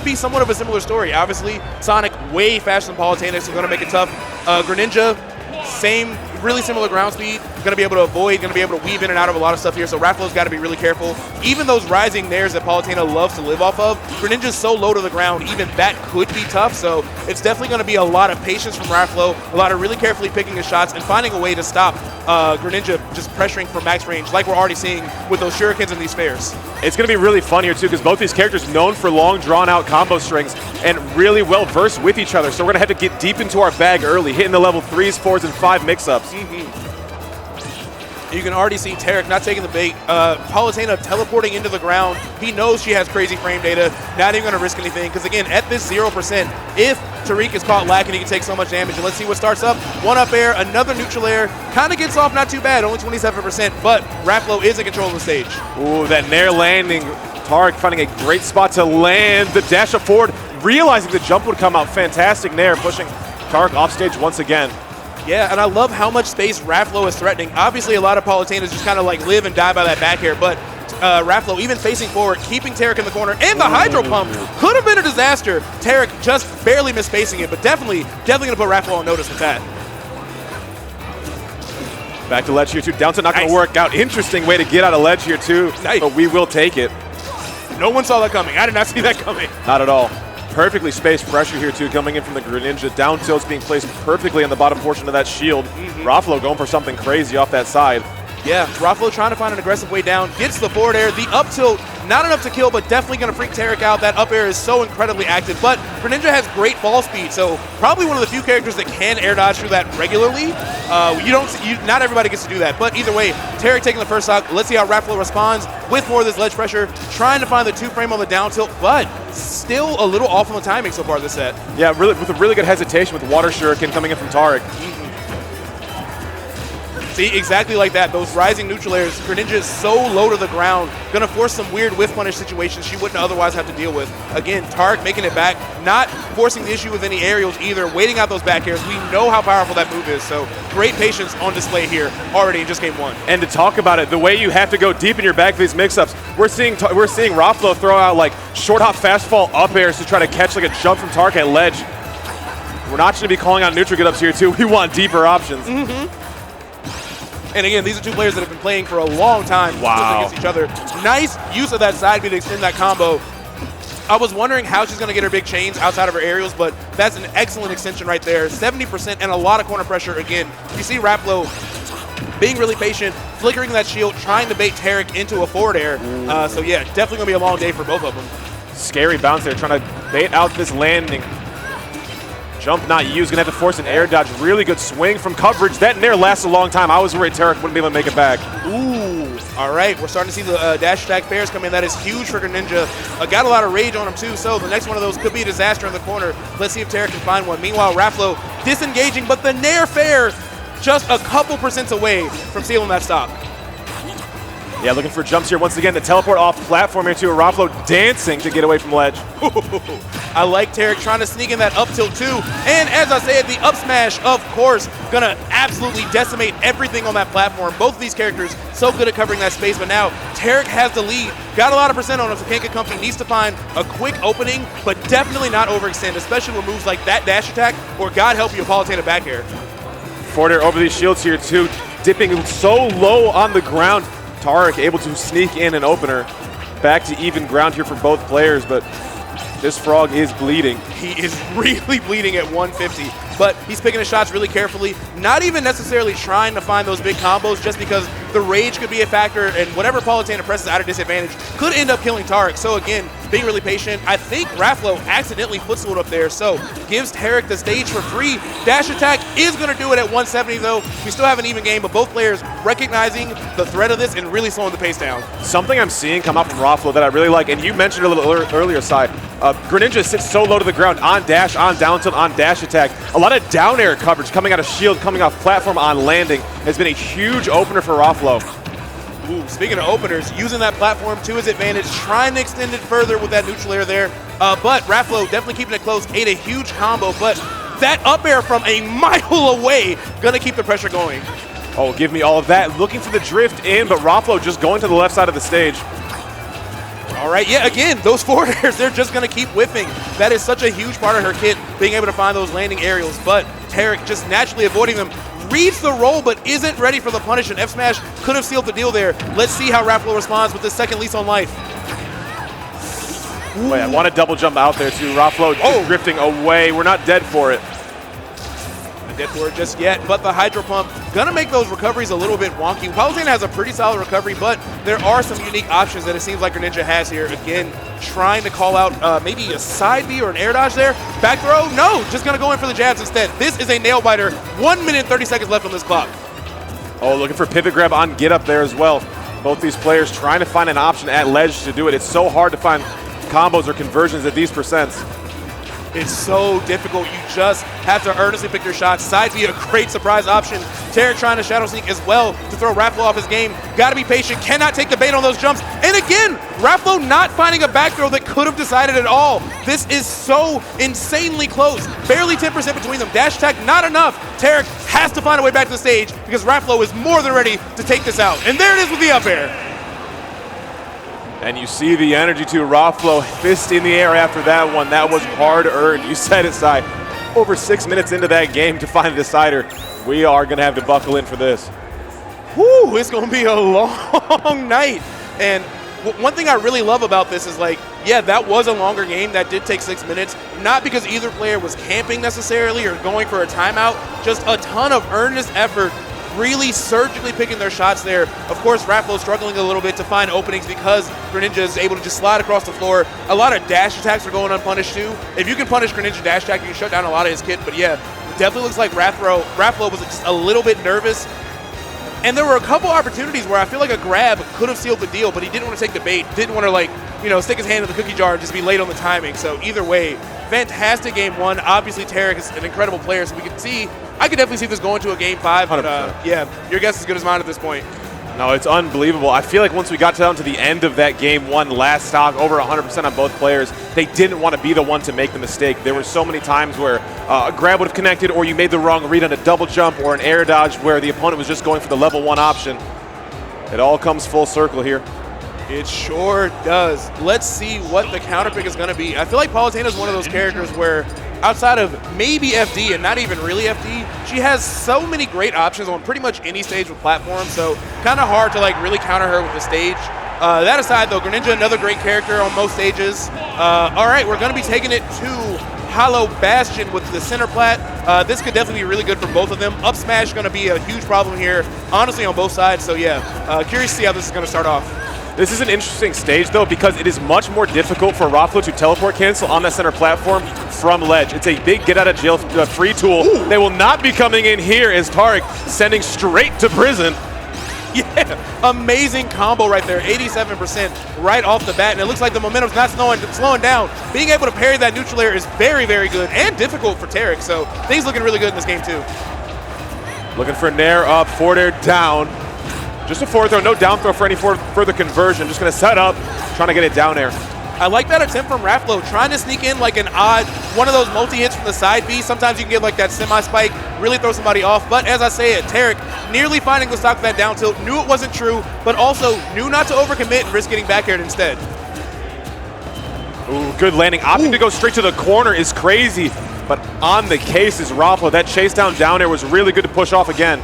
could be somewhat of a similar story. Obviously, Sonic way faster than Palutena, so going to make it tough. Greninja, same, really similar ground speed. Going to be able to avoid, going to be able to weave in and out of a lot of stuff here, so Raflow's got to be really careful. Even those rising nairs that Palutena loves to live off of, Greninja's so low to the ground, even that could be tough, so it's definitely going to be a lot of patience from Raflow, a lot of really carefully picking his shots and finding a way to stop Greninja just pressuring for max range like we're already seeing with those shurikens and these spares. It's going to be really fun here, too, because both these characters known for long, drawn-out combo strings and really well-versed with each other, so we're going to have to get deep into our bag early, hitting the level 3s, 4s, and 5 mix-ups. You can already see Tarik not taking the bait. Palutena teleporting into the ground. He knows she has crazy frame data. Not even going to risk anything because, again, at this 0%, if Tarik is caught lacking, he can take so much damage. And let's see what starts up. One up air, another neutral air. Kind of gets off not too bad, only 27%, but Raflow is in control of the stage. Ooh, that nair landing. Tarik finding a great spot to land. The dash up forward, realizing the jump would come out. Fantastic nair, pushing Tarik off stage once again. Yeah, and I love how much space Raflow is threatening. Obviously, a lot of Palutenas just kind of like live and die by that back air, but Raflow, even facing forward, keeping Tarik in the corner, and the Hydro Pump could have been a disaster. Tarik just barely misspacing it, but definitely going to put Raflow on notice with that. Back to ledge here, too. Down tilt not going to work out. Interesting way to get out of ledge here, too, but we will take it. No one saw that coming. I did not see that coming. Not at all. Perfectly spaced pressure here, too, coming in from the Greninja. Down tilt's being placed perfectly on the bottom portion of that shield. Raflow going for something crazy off that side. Yeah, Raflow trying to find an aggressive way down. Gets the forward air. The up tilt, not enough to kill, but definitely going to freak Tarik out. That up air is so incredibly active. But Greninja has great fall speed, so probably one of the few characters that can air dodge through that regularly. Not everybody gets to do that. But either way, Tarik taking the first stock. Let's see how Raflow responds with more of this ledge pressure. Trying to find the 2-frame on the down tilt, but still a little off on the timing so far this set. Yeah, really, with a really good hesitation with Water Shuriken coming in from Tarik. See, exactly like that. Those rising neutral airs. Greninja is so low to the ground. Going to force some weird whiff punish situations she wouldn't otherwise have to deal with. Again, Tarik making it back. Not forcing the issue with any aerials either. Waiting out those back airs. We know how powerful that move is. So great patience on display here already in just game one. And to talk about it, the way you have to go deep in your bag for these mix-ups, we're seeing Raflow throw out like short hop fast fall up airs to try to catch like a jump from Tarik at ledge. We're not going to be calling out neutral get-ups here too. We want deeper options. And again, these are two players that have been playing for a long time against each other. Nice use of that side B to extend that combo. I was wondering how she's going to get her big chains outside of her aerials, but that's an excellent extension right there. 70% and a lot of corner pressure. Again, you see Raflow being really patient, flickering that shield, trying to bait Tarik into a forward air. So yeah, definitely going to be a long day for both of them. Scary bounce there, trying to bait out this landing. Jump not used, gonna have to force an air dodge. Really good swing from coverage. That nair lasts a long time. I was worried Tarik wouldn't be able to make it back. Ooh, all right. We're starting to see the dash attack pairs come in. That is huge for Greninja. Got a lot of rage on him too, so the next one of those could be a disaster in the corner. Let's see if Tarik can find one. Meanwhile, Raflow disengaging, but the nair fair just a couple % away from sealing that stop. Yeah, looking for jumps here once again. The teleport off platform here too. Raflow dancing to get away from ledge. I like Tarik trying to sneak in that up tilt too. And as I said, the up smash, of course, gonna absolutely decimate everything on that platform. Both of these characters so good at covering that space, but now Tarik has the lead. Got a lot of percent on him, so can't get comfy. Needs to find a quick opening, but definitely not overextend, especially with moves like that dash attack, or God help you, a Palutena back air. Forward air over these shields here too. Dipping so low on the ground. Tarik able to sneak in an opener. Back to even ground here for both players, but this frog is bleeding. He is really bleeding at 150, but he's picking his shots really carefully, not even necessarily trying to find those big combos just because the rage could be a factor, and whatever Palutena presses out of disadvantage could end up killing Tarik. So again, being really patient. I think Raflow accidentally footstooled up there, so gives Tarik the stage for free. Dash attack is going to do it at 170 though. We still have an even game, but both players recognizing the threat of this and really slowing the pace down. Something I'm seeing come out from Raflow that I really like, and you mentioned a little earlier, side. Greninja sits so low to the ground on dash, on down tilt, on dash attack. A lot of down air coverage coming out of shield, coming off platform on landing has been a huge opener for Raflow. Ooh, speaking of openers, using that platform to his advantage, trying to extend it further with that neutral air there. But Raflow definitely keeping it close, ate a huge combo, but that up air from a mile away, gonna keep the pressure going. Oh, give me all of that. Looking for the drift in, but Raflow just going to the left side of the stage. All right, yeah, again, those forwarders, they're just going to keep whiffing. That is such a huge part of her kit, being able to find those landing aerials, but Tarik just naturally avoiding them. Reads the roll, but isn't ready for the punish, and F Smash could have sealed the deal there. Let's see how Raflow responds with this second lease on life. Wait, I want to double jump out there too. Raflow just drifting away. We're not dead for it. Not dead for it just yet, but the Hydro Pump gonna make those recoveries a little bit wonky. Palutena has a pretty solid recovery, but there are some unique options that it seems like Greninja has here. Again, trying to call out maybe a side B or an air dodge there. Back throw, no, just gonna go in for the jabs instead. This is a nail biter. 1 minute, 30 seconds left on this clock. Oh, looking for pivot grab on get up there as well. Both these players trying to find an option at ledge to do it. It's so hard to find combos or conversions at these percents. It's so difficult. You just have to earnestly pick your shots. Side B, a great surprise option. Tarik trying to shadow sneak as well to throw Raflow off his game. Got to be patient. Cannot take the bait on those jumps. And again, Raflow not finding a back throw that could have decided it all. This is so insanely close. Barely 10% between them. Dash attack, not enough. Tarik has to find a way back to the stage because Raflow is more than ready to take this out. And there it is with the up air. And you see the energy too. Raflow, fist in the air after that one. That was hard earned. You said it, Sai. Over 6 minutes into that game to find a decider. We are going to have to buckle in for this. Whew, it's going to be a long night. And one thing I really love about this is, like, yeah, that was a longer game. That did take 6 minutes. Not because either player was camping necessarily or going for a timeout. Just a ton of earnest effort, really surgically picking their shots there. Of course, Raflow struggling a little bit to find openings because Greninja is able to just slide across the floor. A lot of dash attacks are going unpunished too. If you can punish Greninja dash attack, you can shut down a lot of his kit. But yeah, definitely looks like Raflow was just a little bit nervous. And there were a couple opportunities where I feel like a grab could have sealed the deal, but he didn't want to take the bait, didn't want to, like, you know, stick his hand in the cookie jar and just be late on the timing. So either way, fantastic game one. Obviously, Tarik is an incredible player, so we can see, I could definitely see this going to a game 5, but yeah, your guess is as good as mine at this point. No, it's unbelievable. I feel like once we got down to the end of that game one, last stock, over 100% on both players, they didn't want to be the one to make the mistake. There were so many times where a grab would have connected, or you made the wrong read on a double jump or an air dodge where the opponent was just going for the level 1 option. It all comes full circle here. It sure does. Let's see what the counter pick is going to be. I feel like Palutena is one of those characters where, outside of maybe FD and not even really FD, she has so many great options on pretty much any stage with platform, so kind of hard to, like, really counter her with the stage. That aside, though, Greninja, another great character on most stages. All right, we're going to be taking it to Hollow Bastion with the center plat. This could definitely be really good for both of them. Up smash going to be a huge problem here, honestly, on both sides. So yeah, curious to see how this is going to start off. This is an interesting stage, though, because it is much more difficult for Raflow to teleport cancel on that center platform from ledge. It's a big get-out-of-jail free tool. Ooh. They will not be coming in here as Tarik sending straight to prison. Yeah, amazing combo right there, 87% right off the bat, and it looks like the momentum's not slowing down. Being able to parry that neutral air is very, very good and difficult for Tarik, so things looking really good in this game, too. Looking for Nair up, forward air down. Just a forward throw, no down throw for any further conversion. Just going to set up, trying to get it down air. I like that attempt from Raflow, trying to sneak in like an odd, one of those multi-hits from the side B. Sometimes you can get like that semi-spike, really throw somebody off. But as I say it, Tarik nearly finding the stock of that down tilt, knew it wasn't true, but also knew not to overcommit and risk getting back aired instead. Ooh, good landing. Opting to go straight to the corner is crazy, but on the case is Raflow. That chase down air was really good to push off again.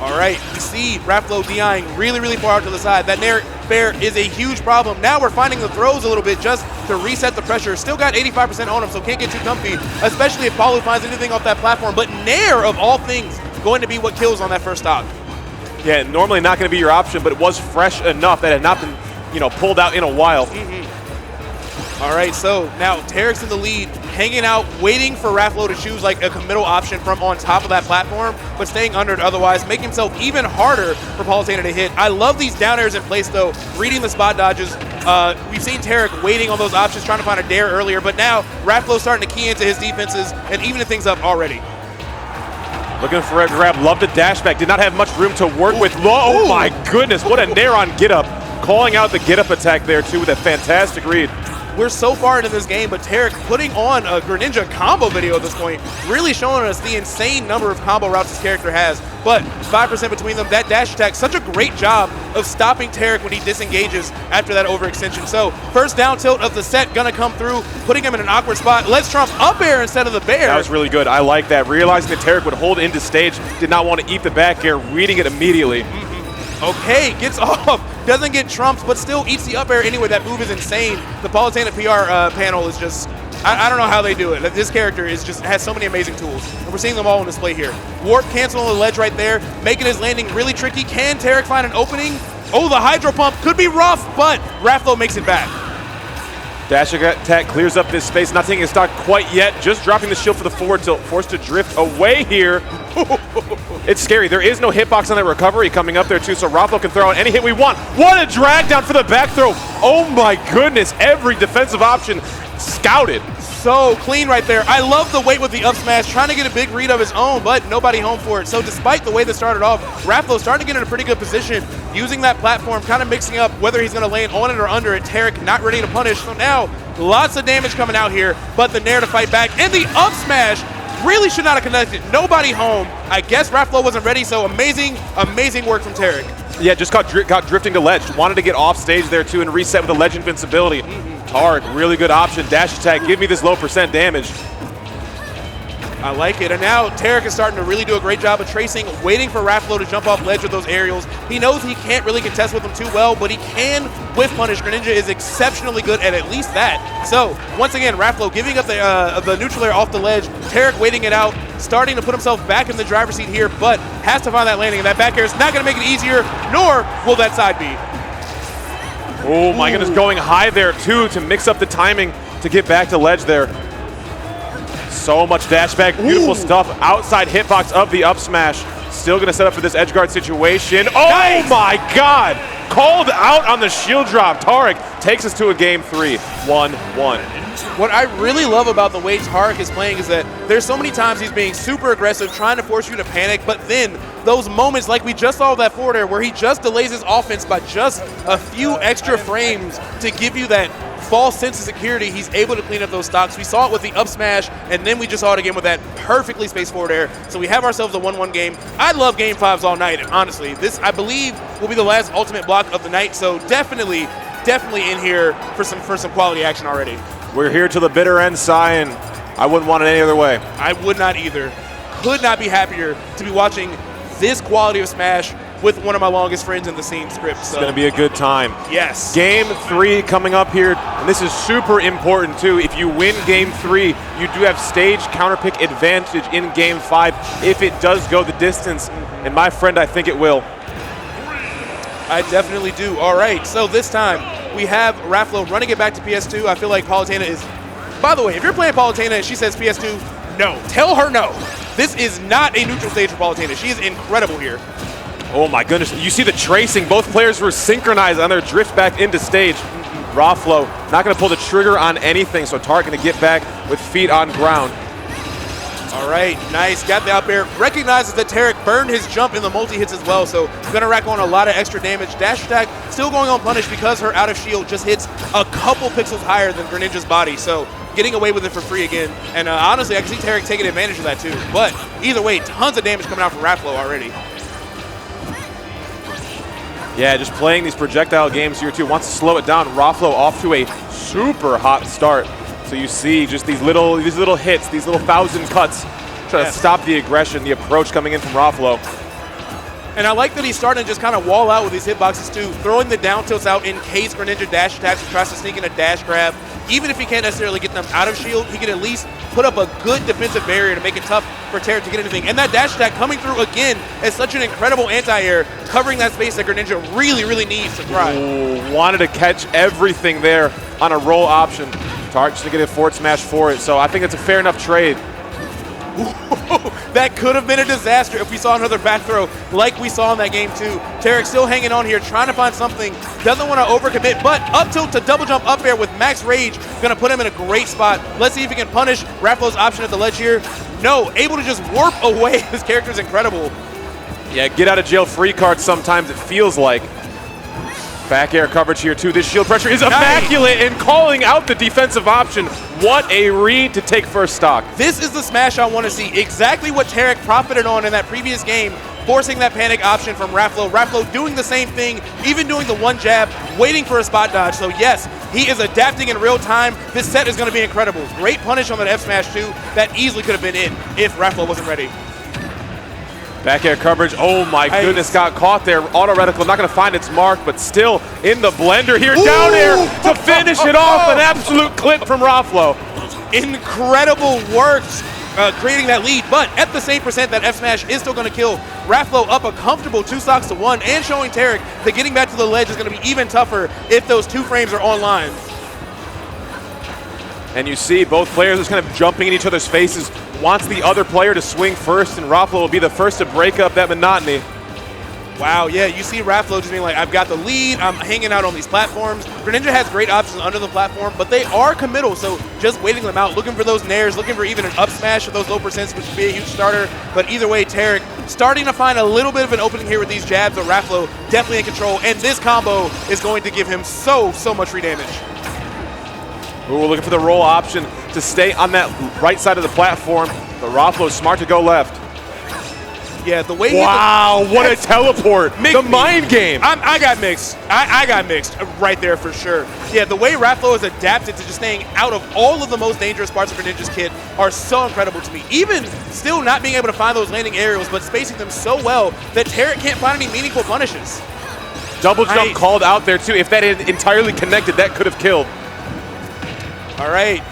All right, we see Raflow DIing really, really far out to the side. That Nair fair is a huge problem. Now we're finding the throws a little bit just to reset the pressure. Still got 85% on him, so can't get too comfy, especially if Palu finds anything off that platform. But Nair, of all things, going to be what kills on that first stock. Yeah, normally not going to be your option, but it was fresh enough that it had not been, you know, pulled out in a while. All right, so now Tarik's in the lead, hanging out, waiting for Raflow to choose like a committal option from on top of that platform, but staying under it otherwise, making himself even harder for Palutena to hit. I love these down airs in place, though, reading the spot dodges. We've seen Tarik waiting on those options, trying to find a dare earlier, but now Raflow's starting to key into his defenses and evening things up already. Looking for a grab, love the dash back, did not have much room to work with. Oh my goodness, what a Nair on get up. Calling out the get up attack there, too, with a fantastic read. we're so far into this game, but Tarik putting on a Greninja combo video at this point, really showing us the insane number of combo routes this character has. But 5% between them, that dash attack, such a great job of stopping Tarik when he disengages after that overextension. So first down tilt of the set gonna come through, putting him in an awkward spot. Let's Trump up air instead of the bear. That was really good. I like that. Realizing that Tarik would hold into stage, did not want to eat the back air, reading it immediately. Okay, gets off, doesn't get trumped, but still eats the up air anyway. That move is insane. The Palutena PR panel is just, I don't know how they do it. This character is just has so many amazing tools, and we're seeing them all on display here. Warp cancel on the ledge right there, making his landing really tricky. Can Tarik find an opening? Oh, the Hydro Pump could be rough, but Raflow makes it back. Dash attack clears up this space, not taking a stock quite yet, just dropping the shield for the forward tilt, forced to drift away here. It's scary. There is no hitbox on that recovery coming up there too, so Raflow can throw out any hit we want. What a drag down for the back throw. Oh my goodness, every defensive option scouted. So clean right there. I love the weight with the up smash, trying to get a big read of his own, but nobody home for it. So despite the way this started off, Raflow starting to get in a pretty good position, using that platform, kind of mixing up whether he's going to land on it or under it. Tarik not ready to punish, so now lots of damage coming out here, but the Nair to fight back, and the up smash really should not have connected. Nobody home. I guess Raflow wasn't ready, so amazing, amazing work from Tarik. Yeah, just got drifting to ledge. Wanted to get off stage there too and reset with the ledge invincibility. Tarik, really good option. Dash attack, give me this low % damage. I like it, and now Tarik is starting to really do a great job of tracing, waiting for Raflow to jump off ledge with those aerials. He knows he can't really contest with them too well, but he can whiff punish. Greninja is exceptionally good at least that. So, once again, Raflow giving up the neutral air off the ledge, Tarik waiting it out, starting to put himself back in the driver's seat here, but has to find that landing, and that back air is not going to make it easier, nor will that side be. Oh my goodness, going high there too to mix up the timing to get back to ledge there. So much dash back, beautiful stuff. Outside hitbox of the up smash. Still gonna set up for this edge guard situation. Oh nice. My God! Called out on the shield drop. Tarik takes us to a game 3, 1-1. What I really love about the way Tarik is playing is that there's so many times he's being super aggressive, trying to force you to panic, but then those moments like we just saw with that forward air where he just delays his offense by just a few extra frames to give you that false sense of security, he's able to clean up those stocks. We saw it with the up smash, and then we just saw it again with that perfectly spaced forward air. So we have ourselves a 1-1 game. I love game 5s all night, and honestly, this, I believe, will be the last ultimate block of the night, so definitely in here for some quality action already. We're here to the bitter end, Cy, and I wouldn't want it any other way. I would not either. Could not be happier to be watching this quality of Smash with one of my longest friends in the scene, Script. So. It's going to be a good time. Yes. Game 3 coming up here, and this is super important too. If you win Game 3, you do have stage counterpick advantage in Game 5 if it does go the distance, and my friend, I think it will. I definitely do. All right, so this time we have Raflow running it back to PS2. I feel like Palutena is, by the way, if you're playing Palutena and she says PS2, no, tell her no. This is not a neutral stage for Palutena. She is incredible here. Oh my goodness, you see the tracing. Both players were synchronized on their drift back into stage. Raflow not going to pull the trigger on anything, so Tarik going to get back with feet on ground. All right, nice, got the up air. Recognizes that Tarik burned his jump in the multi-hits as well, so gonna rack on a lot of extra damage. Dash attack still going on punish because her out of shield just hits a couple pixels higher than Greninja's body, so getting away with it for free again. And honestly, I can see Tarik taking advantage of that too. But either way, tons of damage coming out from Raflow already. Yeah, just playing these projectile games here too. Wants to slow it down. Raflow off to a super hot start. So you see just these little hits, these little 1,000 cuts, trying to stop the aggression, the approach coming in from Raflow. And I like that he's starting to just kind of wall out with these hitboxes too, throwing the down tilts out in case Greninja dash attacks and tries to sneak in a dash grab. Even if he can't necessarily get them out of shield, he can at least put up a good defensive barrier to make it tough for Tarik to get anything. And that dash attack coming through again as such an incredible anti-air, covering that space that Greninja really needs to thrive. Ooh, wanted to catch everything there on a roll option. Tarik just to get a forward smash for it, so I think it's a fair enough trade. That could have been a disaster if we saw another back throw like we saw in that game too. Tarik still hanging on here, trying to find something. Doesn't want to overcommit, but up tilt to double jump up air with max rage. Gonna put him in a great spot. Let's see if he can punish Raflow's option at the ledge here. No, able to just warp away. This character's incredible. Yeah, get out of jail free card sometimes, it feels like. Back air coverage here too. This shield pressure is immaculate and calling out the defensive option. What a read to take first stock. This is the smash I want to see. Exactly what Tarik profited on in that previous game, forcing that panic option from Raflow. Raflow doing the same thing, even doing the one jab, waiting for a spot dodge. So yes, he is adapting in real time. This set is going to be incredible. Great punish on that F smash too. That easily could have been it if Raflow wasn't ready. Back air coverage, oh my goodness, got caught there. Auto reticle, not gonna find its mark, but still in the blender here. Ooh. Down air to finish it off, an absolute clip from Raflow. Incredible work creating that lead, but at the same percent, that F smash is still gonna kill. Raflow up a comfortable 2 stocks to 1 and showing Tarik that getting back to the ledge is gonna be even tougher if those 2 frames are online. And you see both players just kind of jumping in each other's faces, wants the other player to swing first, and Raflow will be the first to break up that monotony. Wow, yeah, you see Raflow just being like, I've got the lead, I'm hanging out on these platforms. Greninja has great options under the platform, but they are committal, so just waiting them out, looking for those nairs, looking for even an up smash of those low percents, which would be a huge starter. But either way, Tarik starting to find a little bit of an opening here with these jabs, but Raflow definitely in control, and this combo is going to give him so much free damage. Ooh, we're looking for the roll option to stay on that right side of the platform, but Raflow's smart to go left. Yeah, the way wow, what a teleport. The mind game. I got mixed. I got mixed right there for sure. Yeah, the way Raflow has adapted to just staying out of all of the most dangerous parts of Greninja's kit are so incredible to me. Even still not being able to find those landing aerials, but spacing them so well that Tarik can't find any meaningful punishes. Double jump called out there too. If that had entirely connected, that could have killed. All right.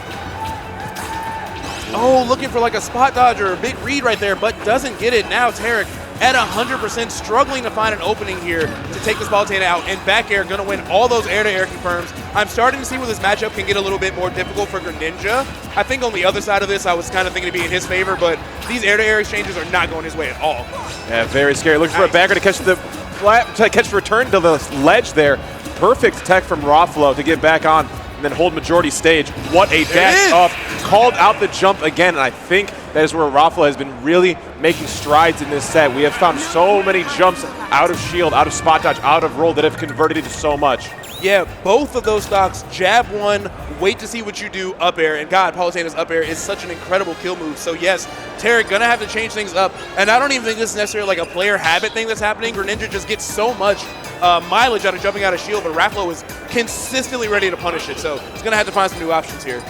Oh, looking for like a spot dodge or a big read right there, but doesn't get it. Now Tarik at 100%, struggling to find an opening here to take this Palutena out, and back air gonna win all those air-to-air confirms. I'm starting to see where this matchup can get a little bit more difficult for Greninja. I think on the other side of this, I was kind of thinking to be in his favor, but these air-to-air exchanges are not going his way at all. Yeah, very scary. Looking for a backer to catch the return to the ledge there. Perfect tech from Raflow to get back on and then hold majority stage. What a dash up. Called out the jump again, and I think that is where Raflow has been really making strides in this set. We have found so many jumps out of shield, out of spot dodge, out of roll that have converted into so much. Yeah, both of those stocks, jab one, wait to see what you do, up air, and God, Palutena's up air is such an incredible kill move. So yes, Tarik gonna have to change things up, and I don't even think this is necessarily like a player habit thing that's happening. Greninja just gets so much mileage out of jumping out of shield, but Raflow is consistently ready to punish it, so he's gonna have to find some new options here.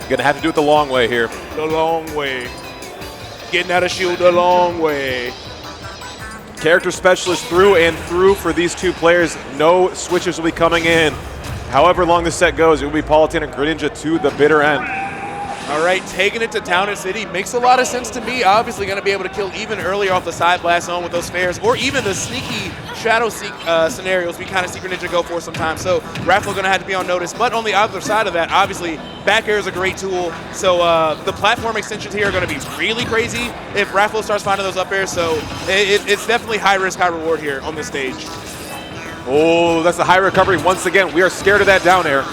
Gonna have to do it the long way here. The long way. Getting out of shield the long way. Character specialist through and through for these two players. No switches will be coming in. However long this set goes, it will be Palutena and Greninja to the bitter end. All right, taking it to Town and City makes a lot of sense to me. Obviously going to be able to kill even earlier off the side blast zone with those fares, or even the sneaky shadow seek scenarios we kind of see Greninja go for sometimes. So Raflow going to have to be on notice. But on the other side of that, obviously, back air is a great tool. So the platform extensions here are going to be really crazy if Raflow starts finding those up airs. So it's definitely high risk, high reward here on this stage. Oh, that's a high recovery once again. We are scared of that down air.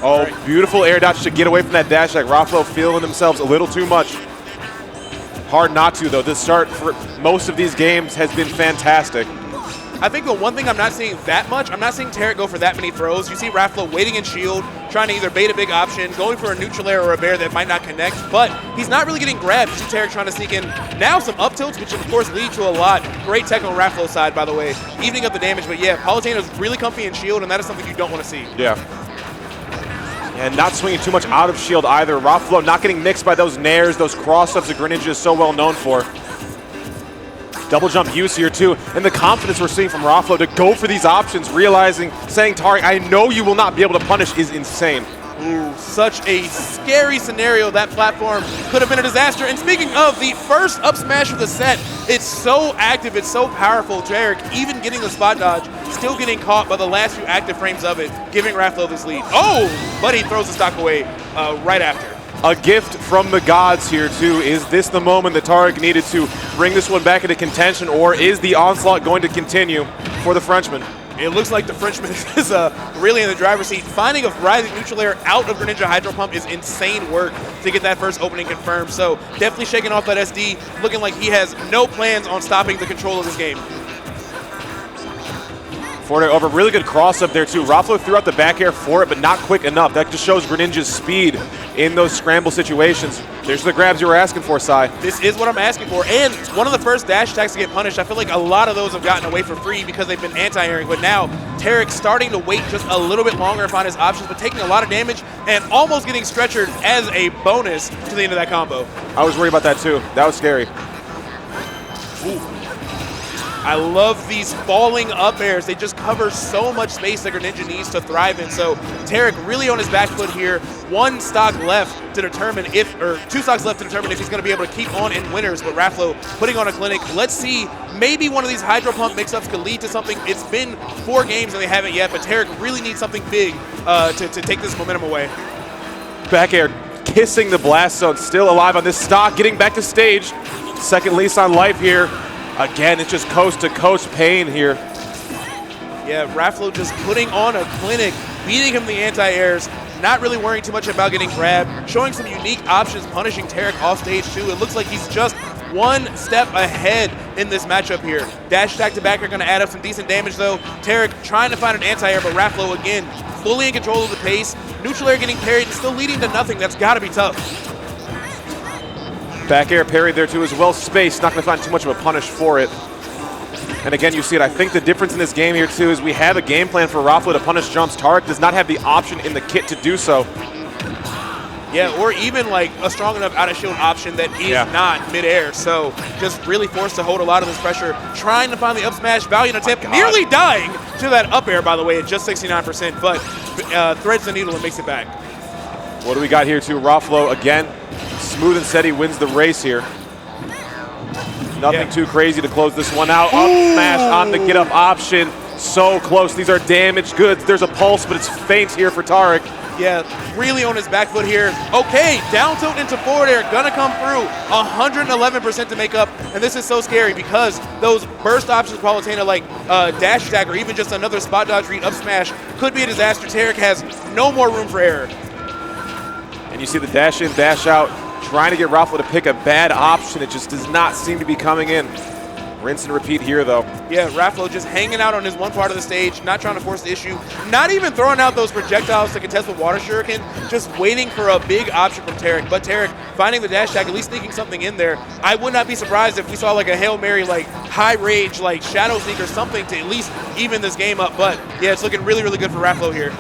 Oh, right. Beautiful air dodge to get away from that dash. Like Raflow feeling themselves a little too much. Hard not to, though. This start for most of these games has been fantastic. I think the one thing I'm not seeing that much, I'm not seeing Tarik go for that many throws. You see Raflow waiting in shield, trying to either bait a big option, going for a neutral air or a bear that might not connect, but he's not really getting grabbed. You see Tarik trying to sneak in now some up tilts, which of course lead to a lot. Great tech on Raflow's side, by the way, evening up the damage. But yeah, Palutena's really comfy in shield, and that is something you don't want to see. Yeah. And not swinging too much out of shield either. Raflow not getting mixed by those nairs, those cross-ups that Greninja is so well known for. Double jump use here too, and the confidence we're seeing from Raflow to go for these options, realizing, saying, Tarik, I know you will not be able to punish, is insane. Ooh, such a scary scenario. That platform could have been a disaster. And speaking of the first up smash of the set, it's so active, it's so powerful. Tarik, even getting the spot dodge, still getting caught by the last few active frames of it, giving Raflow this lead. Oh, but he throws the stock away right after. A gift from the gods here too. Is this the moment that Tarik needed to bring this one back into contention, or is the onslaught going to continue for the Frenchman? It looks like the Frenchman is really in the driver's seat. Finding a rising neutral air out of Greninja Hydro Pump is insane work to get that first opening confirmed. So definitely shaking off that SD, looking like he has no plans on stopping the control of this game. Forward air over, really good cross up there too. Raflow threw out the back air for it, but not quick enough. That just shows Greninja's speed in those scramble situations. There's the grabs you were asking for, Sai. This is what I'm asking for, and one of the first dash attacks to get punished. I feel like a lot of those have gotten away for free because they've been anti-airing, but now Tarik starting to wait just a little bit longer and find his options, but taking a lot of damage and almost getting stretchered as a bonus to the end of that combo. I was worried about that too. That was scary. Ooh. I love these falling up airs. They just cover so much space that Greninja needs to thrive in. So Tarik really on his back foot here. One stock left to determine if, or 2 stocks left to determine if he's going to be able to keep on in winners. But Raflow putting on a clinic. Let's see, maybe one of these Hydro Pump mix-ups could lead to something. It's been 4 games and they haven't yet, but Tarik really needs something big to take this momentum away. Back air kissing the blast zone, still alive on this stock, getting back to stage. Second lease on life here. Again, it's just coast-to-coast pain here. Yeah, Raflow just putting on a clinic, beating him the anti-airs, not really worrying too much about getting grabbed, showing some unique options, punishing Tarik off stage too. It looks like he's just 1 step ahead in this matchup here. Dash attack to back are going to add up some decent damage though. Tarik trying to find an anti-air, but Raflow again, fully in control of the pace. Neutral air getting parried and still leading to nothing. That's got to be tough. Back air parried there too as well, spaced, not going to find too much of a punish for it. And again, you see it. I think the difference in this game here too is we have a game plan for Raflow to punish jumps. Tarik does not have the option in the kit to do so. Yeah, or even like a strong enough out of shield option that is not midair. So just really forced to hold a lot of this pressure, trying to find the up smash, valiant attempt, nearly dying to that up air, by the way, at just 69%, but threads the needle and makes it back. What do we got here too? Raflow again, smooth and steady wins the race here. Nothing too crazy to close this one out. Up smash on the get up option. So close. These are damaged goods. There's a pulse, but it's faint here for Tarik. Yeah, really on his back foot here. Okay, down tilt into forward air, gonna come through. 111% to make up, and this is so scary because those burst options, Palutena, like dash attack or even just another spot dodge read up smash could be a disaster. Tarik has no more room for error. And you see the dash in, dash out, trying to get Raflow to pick a bad option. It just does not seem to be coming in. Rinse and repeat here, though. Yeah, Raflow just hanging out on his one part of the stage, not trying to force the issue, not even throwing out those projectiles to contest with Water Shuriken, just waiting for a big option from Tarik. But Tarik finding the dash tag, at least sneaking something in there. I would not be surprised if we saw like a Hail Mary, like high rage, like Shadow Sneak or something to at least even this game up. But yeah, it's looking really, really good for Raflow here.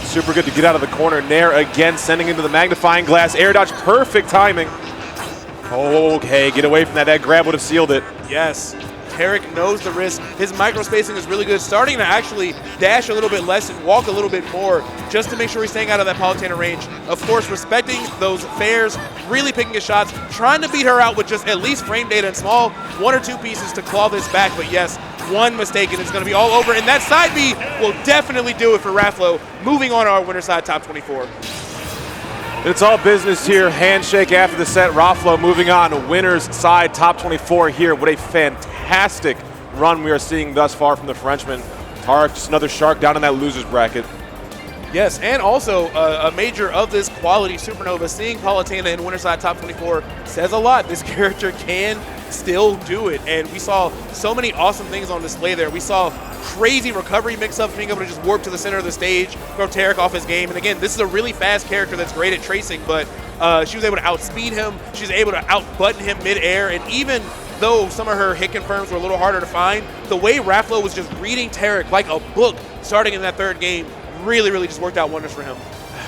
Super good to get out of the corner. Nair again, sending into the magnifying glass. Air dodge, perfect timing. Okay, get away from that. That grab would have sealed it. Yes. Tarik knows the risk. His micro spacing is really good. Starting to actually dash a little bit less and walk a little bit more just to make sure he's staying out of that Palutena range. Of course, respecting those fairs, really picking his shots, trying to beat her out with just at least frame data and small 1 or 2 pieces to claw this back. But yes, one mistake and it's going to be all over. And that side B will definitely do it for Raflow. Moving on to our winner side top 24. It's all business here. Handshake after the set. Raflow moving on to winner's side, top 24 here. What a fantastic run we are seeing thus far from the Frenchman. Tarik, just another shark down in that loser's bracket. Yes, and also a major of this quality Supernova, seeing Palutena in winner's side top 24 says a lot. This character can still do it, and we saw so many awesome things on display there. We saw crazy recovery mix-ups, being able to just warp to the center of the stage, throw Tarik off his game. And again, this is a really fast character that's great at tracing, but she was able to outspeed him. She was able to out-button him mid-air, and even though some of her hit confirms were a little harder to find, the way Raflow was just reading Tarik like a book starting in that 3rd game really, really just worked out wonders for him.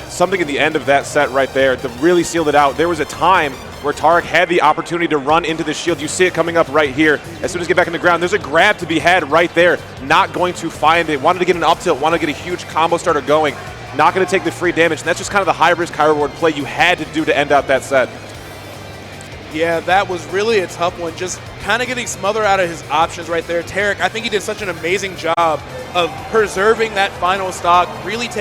Something at the end of that set right there that really sealed it out. There was a time where Tarik had the opportunity to run into the shield. You see it coming up right here. As soon as you get back in the ground, there's a grab to be had right there. Not going to find it. Wanted to get an up tilt, wanted to get a huge combo starter going. Not going to take the free damage. And that's just kind of the high risk, high reward play you had to do to end out that set. Yeah, that was really a tough one. Just kind of getting smothered out of his options right there. Tarik, I think he did such an amazing job of preserving that final stock, really taking